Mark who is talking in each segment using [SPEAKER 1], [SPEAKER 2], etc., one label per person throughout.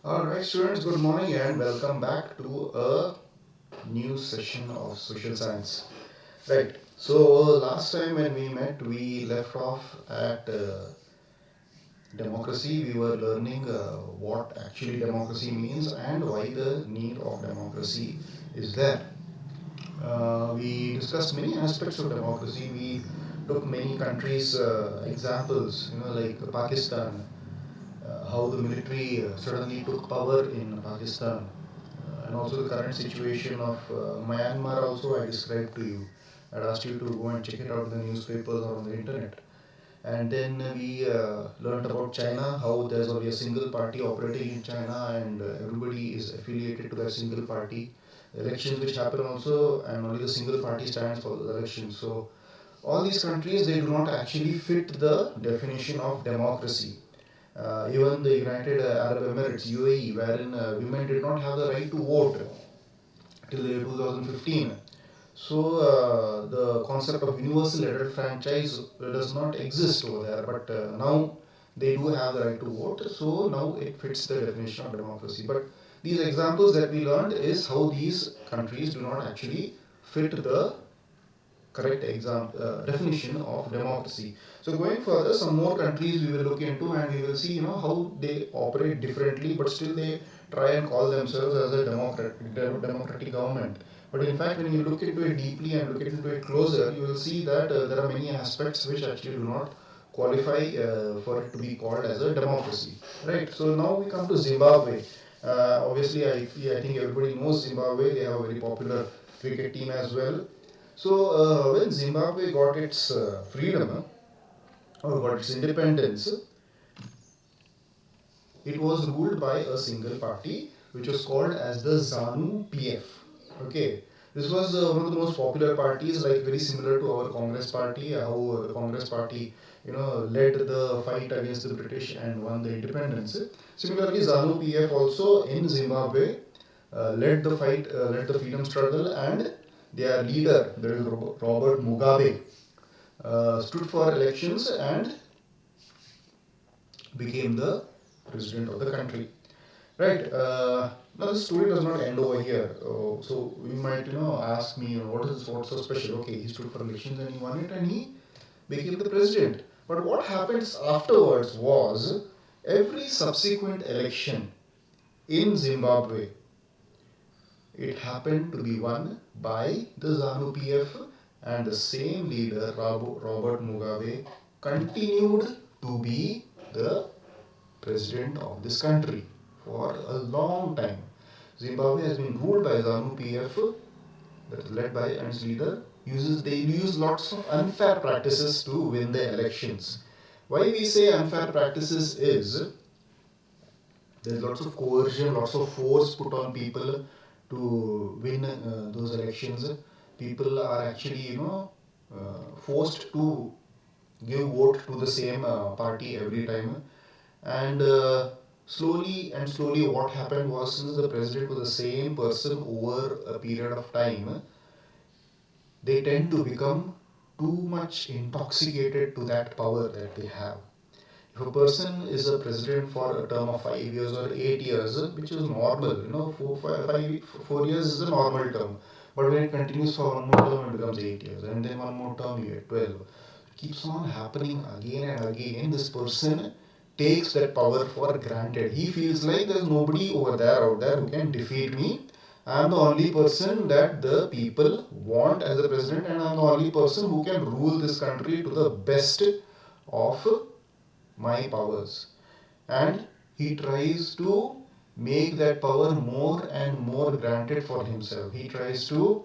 [SPEAKER 1] Alright, students, good morning and welcome back to a new session of social science. Right, so last time when we met, we left off at democracy. We were learning what actually democracy means and why the need of democracy is there. We discussed many aspects of democracy. We took many countries' examples, like Pakistan, how the military suddenly took power in Pakistan, and also the current situation of Myanmar. Also, I described to you. I'd asked you to go and check it out in the newspapers or on the internet. And then we learned about China, how there's only a single party operating in China, and everybody is affiliated to that single party. Elections which happen also, and only the single party stands for the elections. So all these countries, they do not actually fit the definition of democracy. Even the United Arab Emirates (UAE), wherein women did not have the right to vote till the year 2015. So the concept of universal adult franchise does not exist over there, but now they do have the right to vote. So now it fits the definition of democracy. But these examples that we learned is how these countries do not actually fit the correct definition of democracy. So going further, some more countries we will look into, and we will see how they operate differently, but still they try and call themselves as a democratic government. But in fact, when you look into it deeply and look into it closer, you will see that there are many aspects which actually do not qualify for it to be called as a democracy. Right. So now we come to Zimbabwe. Obviously, I think everybody knows Zimbabwe. They have a very popular cricket team as well. So when Zimbabwe got its freedom or got its independence, it was ruled by a single party which was called as the ZANU PF. Okay, this was one of the most popular parties, like very similar to our Congress party, how the Congress party led the fight against the British and won the independence. Similarly, ZANU PF also in Zimbabwe led the freedom struggle, and their leader, that is Robert Mugabe, stood for elections and became the president of the country. Right. Now the story does not end over here. So you might ask me, what's so special? Okay, he stood for elections and he won it and he became the president. But what happens afterwards was every subsequent election in Zimbabwe, it happened to be won by the ZANU PF, and the same leader, Robert Mugabe, continued to be the president of this country for a long time. Zimbabwe has been ruled by ZANU PF, that is led by its leader. They use lots of unfair practices to win the elections. Why we say unfair practices is there's lots of coercion, lots of force put on people to win those elections. People are actually, forced to give vote to the same party every time. And slowly, what happened was since the president was the same person over a period of time, they tend to become too much intoxicated to that power that they have. If a person is a president for a term of 5 years or 8 years, which is normal, 4 years is a normal term. But when it continues for one more term, it becomes 8 years, and then one more term, you get 12. It keeps on happening again and again. This person takes that power for granted. He feels like there's nobody out there who can defeat me. I'm the only person that the people want as a president, and I'm the only person who can rule this country to the best of my powers. And he tries to make that power more and more granted for himself. He tries to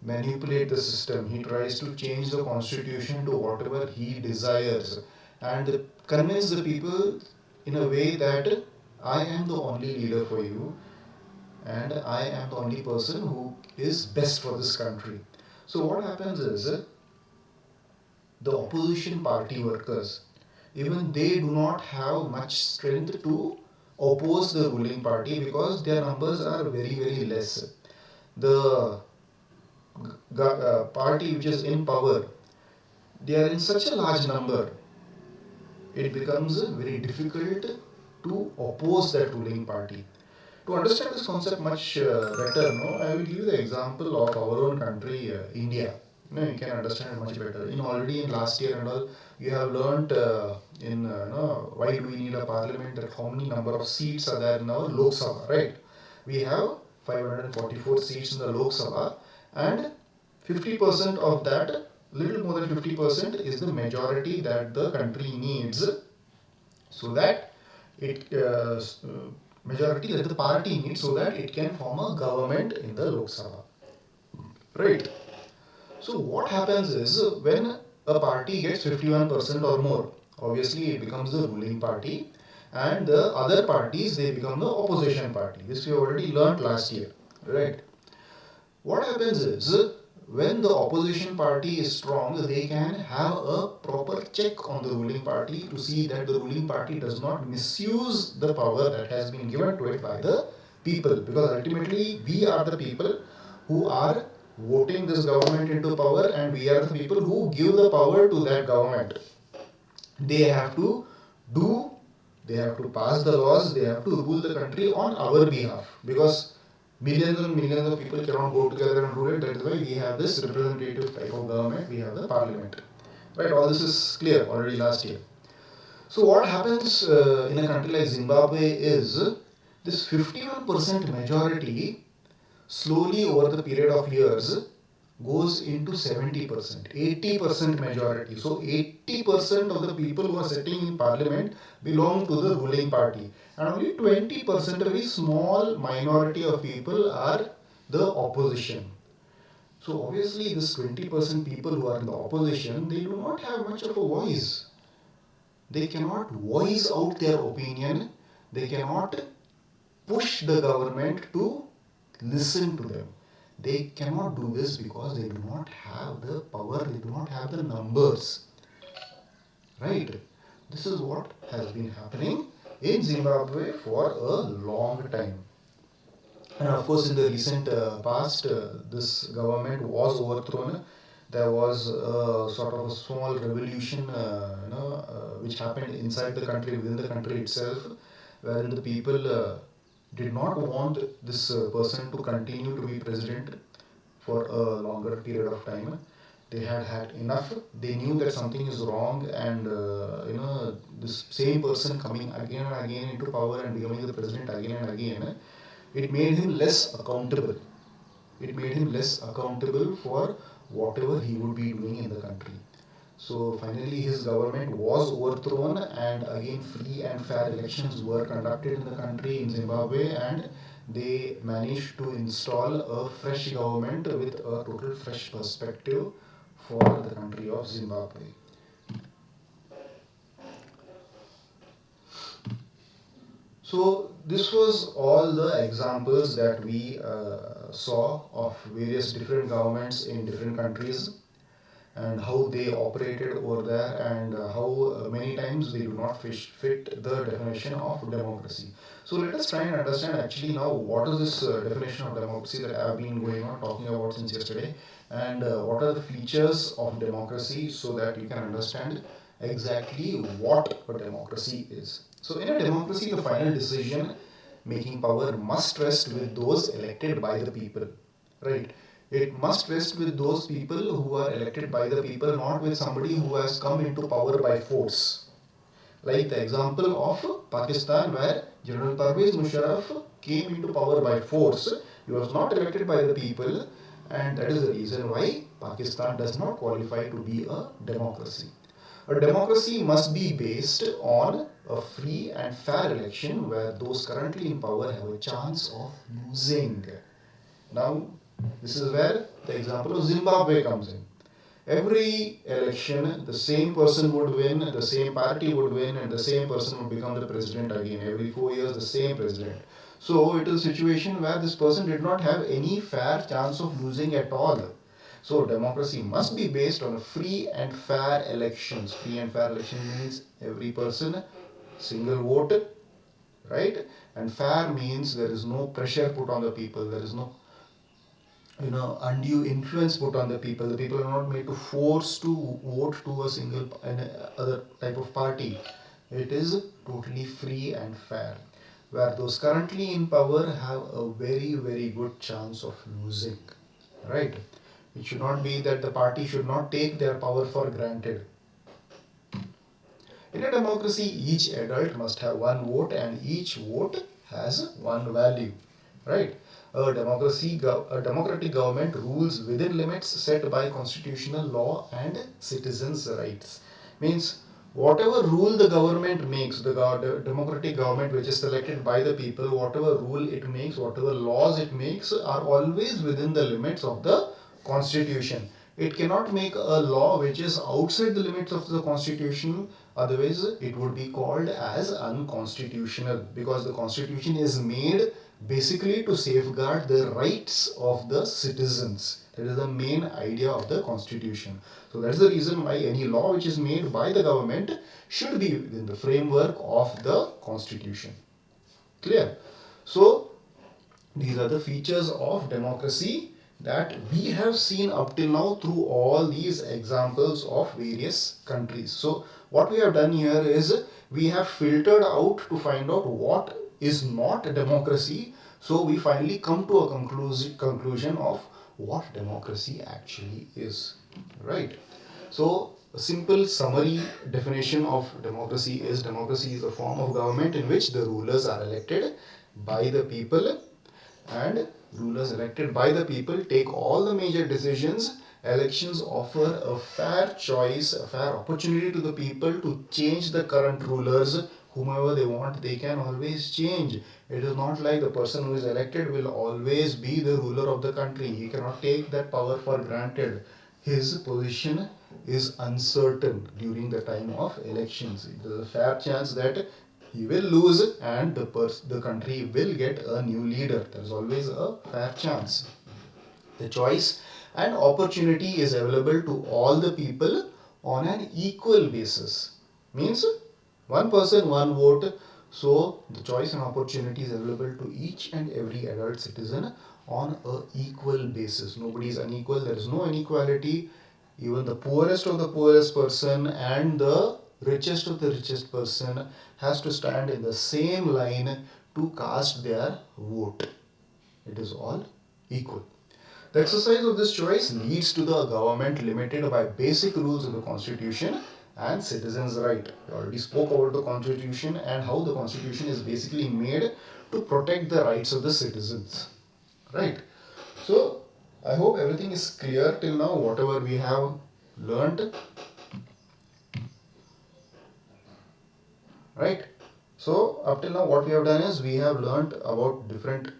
[SPEAKER 1] manipulate the system. He tries to change the constitution to whatever he desires and convince the people in a way that I am the only leader for you and I am the only person who is best for this country. So, what happens is the opposition party workers, even they do not have much strength to oppose the ruling party because their numbers are very less. The party which is in power, they are in such a large number, it becomes very difficult to oppose that ruling party. To understand this concept much better, no, I will give you the example of our own country, India. You can understand it much better. Already in last year and all, you have learnt why do we need a parliament, that how many number of seats are there in our Lok Sabha, right? We have 544 seats in the Lok Sabha, and 50% of that, little more than 50%, is the majority that the country needs, so that it majority that the party needs, so that it can form a government in the Lok Sabha, right? So what happens is, when a party gets 51% or more, obviously it becomes the ruling party, and the other parties, they become the opposition party. This we already learned last year, right? What happens is, when the opposition party is strong, they can have a proper check on the ruling party to see that the ruling party does not misuse the power that has been given to it by the people. Because ultimately, we are the people who are voting this government into power, and we are the people who give the power to that government. They have to do, they have to pass the laws, they have to rule the country on our behalf, because millions and millions of people cannot go together and rule it. That is why we have this representative type of government, we have the parliament, right? All this is clear already last year. So what happens in a country like Zimbabwe is, this 51% majority slowly over the period of years goes into 70%, 80% majority. So 80% of the people who are sitting in parliament belong to the ruling party, and only 20%, a very small minority of people, are the opposition. So obviously this 20% people who are in the opposition, they do not have much of a voice. They cannot voice out their opinion. They cannot push the government to listen to them. They cannot do this because they do not have the power, they do not have the numbers. Right? This is what has been happening in Zimbabwe for a long time. And of course, in the recent past, this government was overthrown. There was sort of a small revolution, which happened inside the country, within the country itself, wherein the people did not want this person to continue to be president for a longer period of time. They had had enough. They knew that something is wrong, and this same person coming again and again into power and becoming the president again and again, it made him less accountable. It made him less accountable for whatever he would be doing in the country. So finally, his government was overthrown, and again, free and fair elections were conducted in the country, in Zimbabwe, and they managed to install a fresh government with a total fresh perspective for the country of Zimbabwe. So this was all the examples that we saw of various different governments in different countries, and how they operated over there, and how many times they do not fit the definition of democracy. So let us try and understand actually now what is this definition of democracy that I have been going on talking about since yesterday, and what are the features of democracy, so that you can understand exactly what a democracy is. So in a democracy, the final decision making power must rest with those elected by the people, right? It must rest with those people who are elected by the people, not with somebody who has come into power by force. Like the example of Pakistan, where General Parvez Musharraf came into power by force. He was not elected by the people, and that is the reason why Pakistan does not qualify to be a democracy. A democracy must be based on a free and fair election where those currently in power have a chance of losing. Now, this is where the example of Zimbabwe comes in. Every election, the same person would win, the same party would win, and the same person would become the president again. Every 4 years, the same president. So it is a situation where this person did not have any fair chance of losing at all. So democracy must be based on free and fair elections. Free and fair election means every person, single vote, right? And fair means there is no pressure put on the people. There is no undue influence put on the people. The people are not made to force to vote to a single other type of party. It is totally free and fair, where those currently in power have a very, very good chance of losing. Right? It should not be that the party should not take their power for granted. In a democracy, each adult must have one vote and each vote has one value. Right? A democratic government rules within limits set by constitutional law and citizens' rights. Means whatever rule the government makes, the democratic government which is selected by the people, whatever rule it makes, whatever laws it makes are always within the limits of the constitution. It cannot make a law which is outside the limits of the constitution, otherwise it would be called as unconstitutional, because the constitution is made basically to safeguard the rights of the citizens. That is the main idea of the constitution. So that's the reason why any law which is made by the government should be within the framework of the constitution. Clear? So these are the features of democracy that we have seen up till now through all these examples of various countries. So what we have done here is we have filtered out to find out what is not democracy. So we finally come to a conclusion of what democracy actually is. Right? So a simple summary definition of democracy is a form of government in which the rulers are elected by the people, and rulers elected by the people take all the major decisions. Elections offer a fair choice, a fair opportunity to the people to change the current rulers. Whomever they want, they can always change. It is not like the person who is elected will always be the ruler of the country. He cannot take that power for granted. His position is uncertain during the time of elections. There is a fair chance that he will lose and the country will get a new leader. There is always a fair chance. The choice and opportunity is available to all the people on an equal basis. Means one person, one vote. So the choice and opportunity is available to each and every adult citizen on a equal basis. Nobody is unequal. There is no inequality. Even the poorest of the poorest person and the richest of the richest person has to stand in the same line to cast their vote. It is all equal. The exercise of this choice leads to the government limited by basic rules of the constitution and citizens' right. We already spoke about the constitution and how the constitution is basically made to protect the rights of the citizens. Right? So, I hope everything is clear till now, whatever we have learned. Right? So, up till now, what we have done is we have learned about different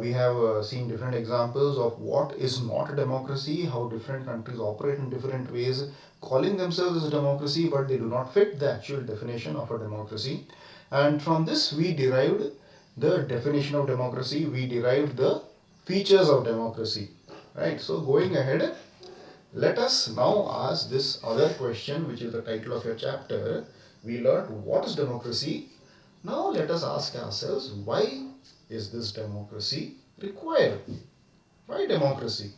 [SPEAKER 1] we have seen different examples of what is not democracy, how different countries operate in different ways, calling themselves as democracy, but they do not fit the actual definition of a democracy. And from this, we derived the definition of democracy, we derived the features of democracy. Right? So, going ahead, let us now ask this other question, which is the title of your chapter. We learned what is democracy. Now, let us ask ourselves, why is this democracy required? Why democracy?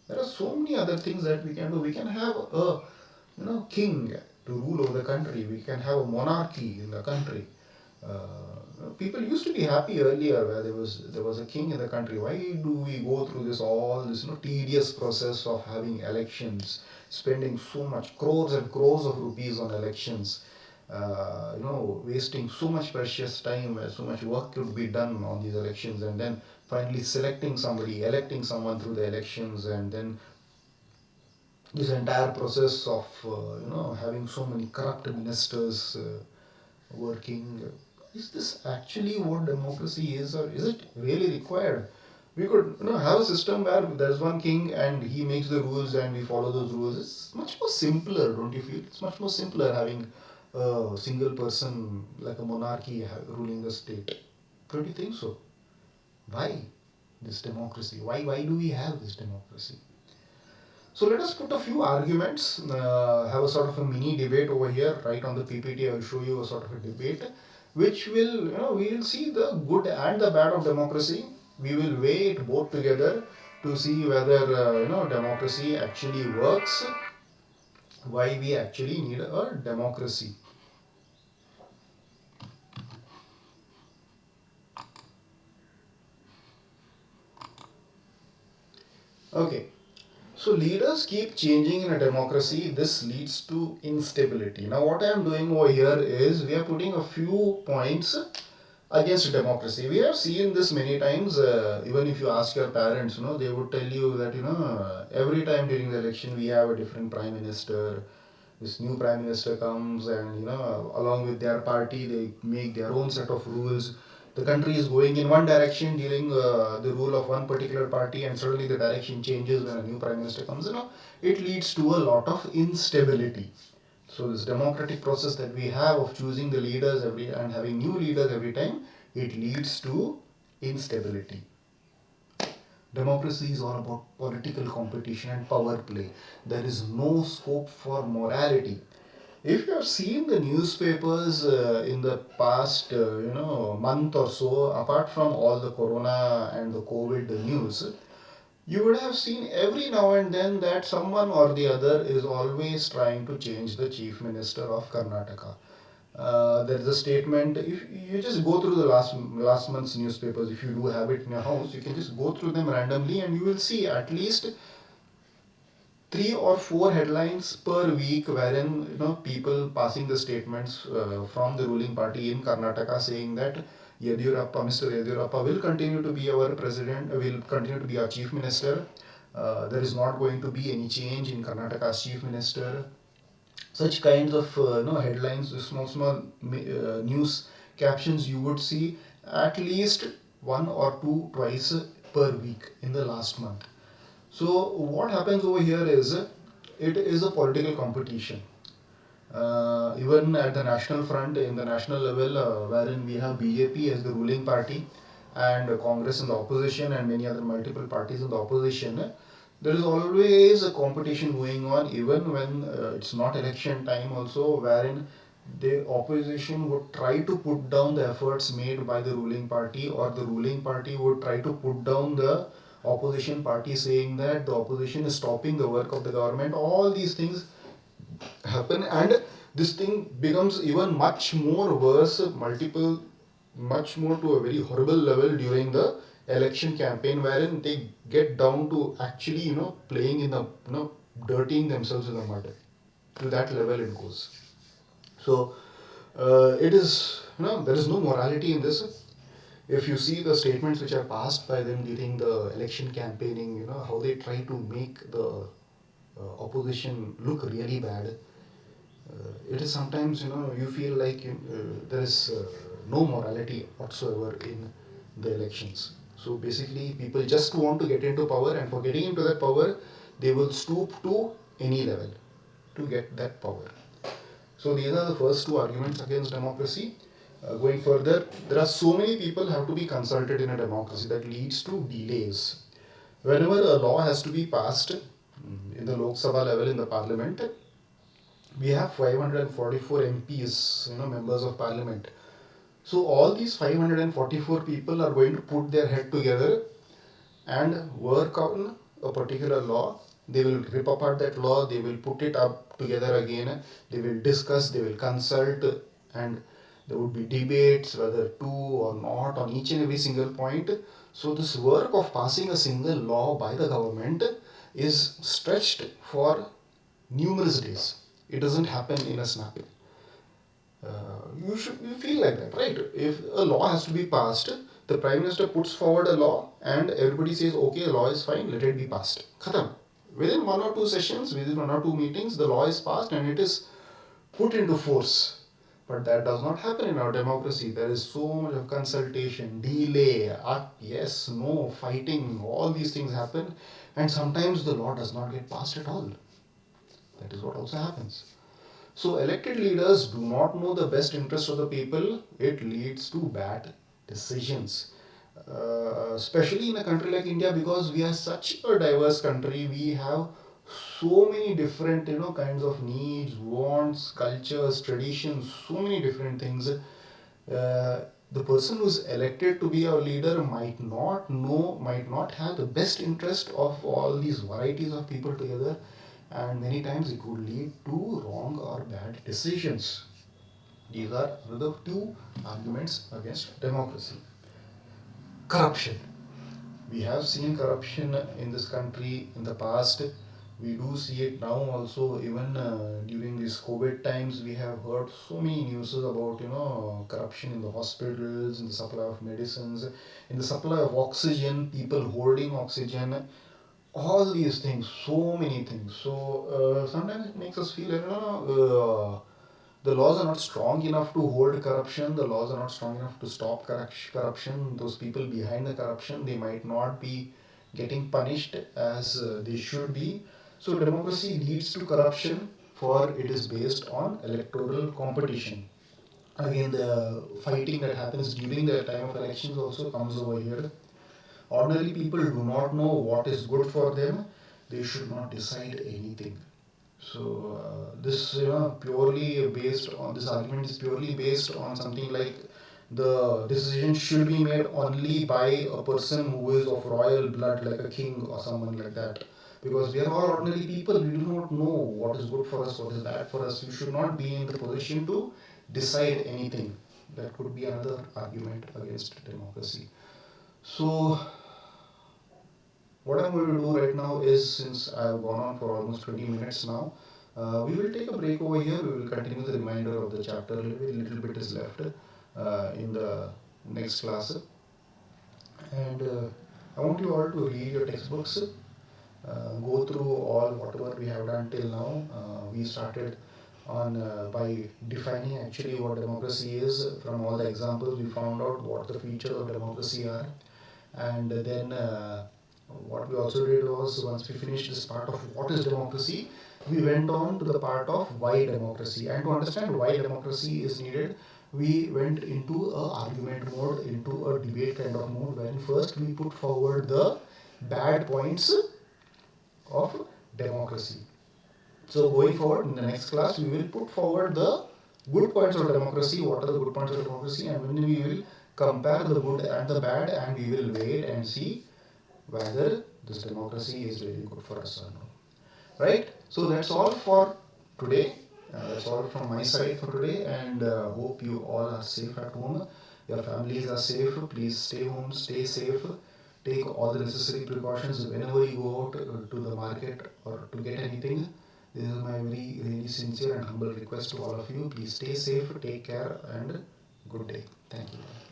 [SPEAKER 1] There are so many other things that we can do. We can have a king to rule over the country. We can have a monarchy in the country. People used to be happy earlier where there was a king in the country. Why do we go through this tedious process of having elections, spending so much crores and crores of rupees on elections? Wasting so much precious time where so much work could be done on these elections, and then finally selecting somebody, electing someone through the elections, and then this entire process of having so many corrupt ministers working. Is this actually what democracy is, or is it really required? We could have a system where there's one king and he makes the rules and we follow those rules. It's much more simpler, don't you feel? It's much more simpler having a single person like a monarchy ruling the state. Don't you think so? Why this democracy? Why do we have this democracy? So let us put a few arguments, have a sort of a mini debate over here, right on the PPT. I will show you a sort of a debate, which will, we will see the good and the bad of democracy. We will weigh it both together to see whether, democracy actually works, why we actually need a democracy. Okay. So leaders keep changing in a democracy. This leads to instability. Now, what I am doing over here is we are putting a few points against democracy. We have seen this many times. Even if you ask your parents, they would tell you that every time during the election we have a different prime minister. This new prime minister comes, and along with their party, they make their own set of rules. The country is going in one direction during the rule of one particular party, and suddenly the direction changes when a new prime minister comes. It leads to a lot of instability. So this democratic process that we have of choosing the leaders every and having new leaders every time, it leads to instability. Democracy is all about political competition and power play. There is no scope for morality. If you have seen the newspapers in the past, month or so, apart from all the corona and the COVID news, you would have seen every now and then that someone or the other is always trying to change the chief minister of Karnataka. There is a statement. If you just go through the last month's newspapers, if you do have it in your house, you can just go through them randomly, and you will see at least three or four headlines per week, wherein people passing the statements from the ruling party in Karnataka saying that Mr. Yediyurappa will continue to be our president, will continue to be our chief minister. There is not going to be any change in Karnataka's chief minister. Such kinds of headlines, small news captions you would see at least one or two twice per week in the last month. So what happens over here is it is a political competition. Even at the national front, in the national level, wherein we have BJP as the ruling party and Congress in the opposition and many other multiple parties in the opposition, there is always a competition going on, even when it's not election time also, wherein the opposition would try to put down the efforts made by the ruling party, or the ruling party would try to put down the opposition party, saying that the opposition is stopping the work of the government. All these things happen, and this thing becomes even much more worse, much more to a very horrible level during the election campaign, wherein they get down to actually playing in the dirtying themselves in the mud. To that level it goes. So it is there is no morality in this. If you see the statements which are passed by them during the election campaigning, how they try to make the opposition look really bad. It is sometimes you feel like there is no morality whatsoever in the elections. So basically, people just want to get into power, and for getting into that power, they will stoop to any level to get that power. So these are the first two arguments against democracy. Going further, there are so many people have to be consulted in a democracy that leads to delays. Whenever a law has to be passed in the Lok Sabha level in the parliament, we have 544 MPs, members of parliament. So all these 544 people are going to put their head together and work on a particular law. They will rip apart that law, they will put it up together again, they will discuss, they will consult, and there would be debates whether to or not on each and every single point. So this work of passing a single law by the government is stretched for numerous days. It doesn't happen in a snap. You feel like that, right? If a law has to be passed, the prime minister puts forward a law, and everybody says, okay, the law is fine, let it be passed. Khatam. Within one or two sessions, within one or two meetings, the law is passed and it is put into force. But that does not happen in our democracy. There is so much of consultation, delay, yes, no, fighting, all these things happen, and sometimes the law does not get passed at all. That is what also happens. So elected leaders do not know the best interest of the people. It leads to bad decisions. Especially in a country like India, because we are such a diverse country, we have so many different kinds of needs, wants, cultures, traditions, so many different things. The person who's elected to be our leader might not know, might not have the best interest of all these varieties of people together, and many times it would lead to wrong or bad decisions. These are the two arguments against democracy. Corruption. We have seen corruption in this country in the past. We do see it now also. Even during these COVID times, we have heard so many news about corruption in the hospitals, in the supply of medicines, in the supply of oxygen, people holding oxygen, all these things, so many things. So sometimes it makes us feel the laws are not strong enough to hold corruption, the laws are not strong enough to stop corruption. Those people behind the corruption, they might not be getting punished as they should be. So democracy leads to corruption, for it is based on electoral competition. Again, the fighting that happens during the time of elections also comes over here. Ordinary people do not know what is good for them. They should not decide anything. So this purely based on this argument is purely based on something like the decision should be made only by a person who is of royal blood, like a king or someone like that. Because we are all ordinary people, we do not know what is good for us, what is bad for us. We should not be in the position to decide anything. That could be another argument against democracy. So what I'm going to do right now is, since I've gone on for almost 20 minutes now, we will take a break over here. We will continue the remainder of the chapter. A little bit is left in the next class. And I want you all to read your textbooks, go through all whatever we have done till now. We started on by defining actually what democracy is. From all the examples, we found out what the features of democracy are, and then what we also did was, once we finished this part of what is democracy, we went on to the part of why democracy. And to understand why democracy is needed, we went into a argument mode, into a debate kind of mode, when first we put forward the bad points of democracy. So going forward in the next class, we will put forward the good points of democracy. What are the good points of democracy? And when we will compare the good and the bad, and we will wait and see whether this democracy is really good for us or not. Right? So that's all for today. That's all from my side for today, and hope you all are safe at home. Your families are safe. Please stay home, stay safe. Take all the necessary precautions whenever you go out to the market or to get anything. This is my very really sincere and humble request to all of you. Please stay safe, take care, and good day. Thank you.